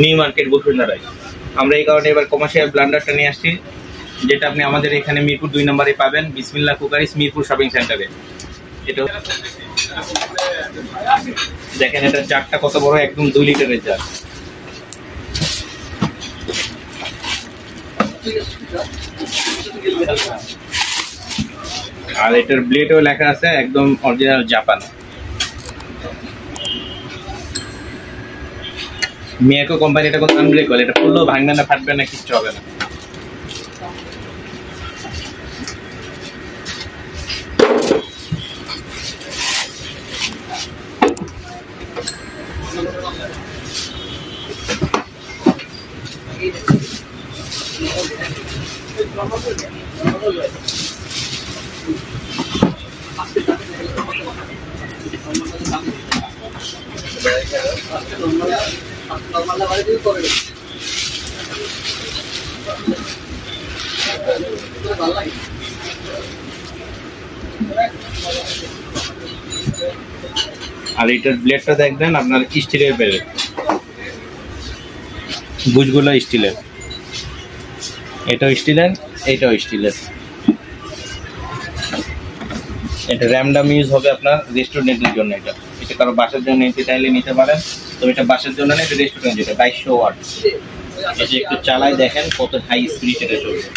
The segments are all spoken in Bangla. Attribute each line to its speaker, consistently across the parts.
Speaker 1: New market বসুন্ধরায়। আমরা এই কারণে এবার কমার্শিয়াল ব্লেন্ডারটা নিয়ে আসছি, যেটা আপনি আমাদের এখানে মিরপুর 2 নম্বরে পাবেন, বিসমিল্লাহ কুকারিস মিরপুর শপিং সেন্টারে। এটা দেখেন, এটা জারটা কত বড়, একদম 2 লিটারের জার। আর এটার ব্লেডও লেখা আছে একদম অরিজিনাল জাপান। মিয়াকো কোম্পানি, এটা কোনো আনব্রেকেবল, এটা খুললেও ভাঙবে না, ফাটবে না, কিচ্ছু হবে না। আর এটার ব্লেডটা দেখবেন আপনার স্টিলের ব্লেড, বুশগুলো স্টিলের, এটাও স্টিলের, এটাও স্টিলের। এটা র্যামডাম ইউজ হবে আপনার রেস্টুরেন্টের জন্য। এটা এটা কারো বাসার জন্য নিতে চাইলে নিতে পারেন, তো এটা বাসার জন্য না, এটা রেস্টুরেন্ট, যেটা 2200 ওয়াট। এটা একটু চালাই দেখেন কত হাই স্পিড এটা চলবে।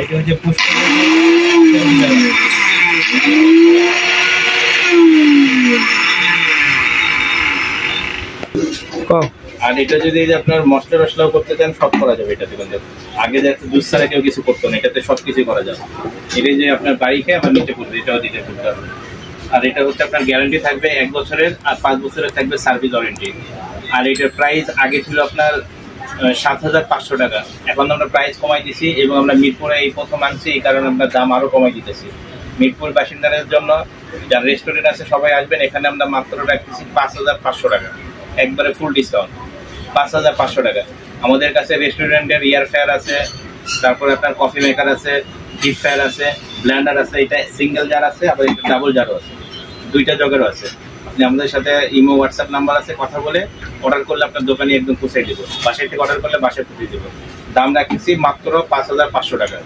Speaker 1: এটা হচ্ছে পুষ্প। আর এটা যদি আপনার মশলা টসলাও করতে চান, সব করা যাবে এটাতে। কিন্তু আগে যে দুধ ছাড়া কেউ কিছু করতো না, এটাতে সব কিছু করা যাবে। এটা যে আপনার বাড়ি খেয়ে আবার নিচে করবে, এটাও দিতে করতে হবে। আর এটা হচ্ছে আপনার গ্যারান্টি থাকবে 1 বছরের, আর 5 বছরের থাকবে সার্ভিস ওয়ারেন্টি। আর এটার প্রাইস আগে ছিল আপনার 7500 টাকা, এখন আমরা প্রাইস কমাই দিছি, এবং আমরা মিরপুরে এই প্রথম আনছি, এই কারণে আমরা দাম আরো কমাই দিতেছি। মিরপুর বাসিন্দাদের জন্য যারা রেস্টুরেন্ট আছে সবাই আসবেন, এখানে আমরা মাত্র রাখতেছি 5500 টাকা, একবারে ফুল ডিসকাউন্ট 5500 টাকা। আমাদের কাছে রেস্টুরেন্টের ইয়ার ফেয়ার আছে, তারপরে আপনার কফি মেকার আছে, ডিপ ফেয়ার আছে, ব্লেন্ডার আছে, এটা সিঙ্গেল জার আছে, আবার এটা ডাবল জারও আছে, 2টা জগেরও আছে। আপনি আমাদের সাথে ইমো হোয়াটসঅ্যাপ নাম্বার আছে, কথা বলে অর্ডার করলে আপনার দোকানে একদম পৌঁছে দেবো, বাসায় থেকে অর্ডার করলে বাসায় পৌঁছে দেবো। দাম রাখছি মাত্র 5500 টাকা।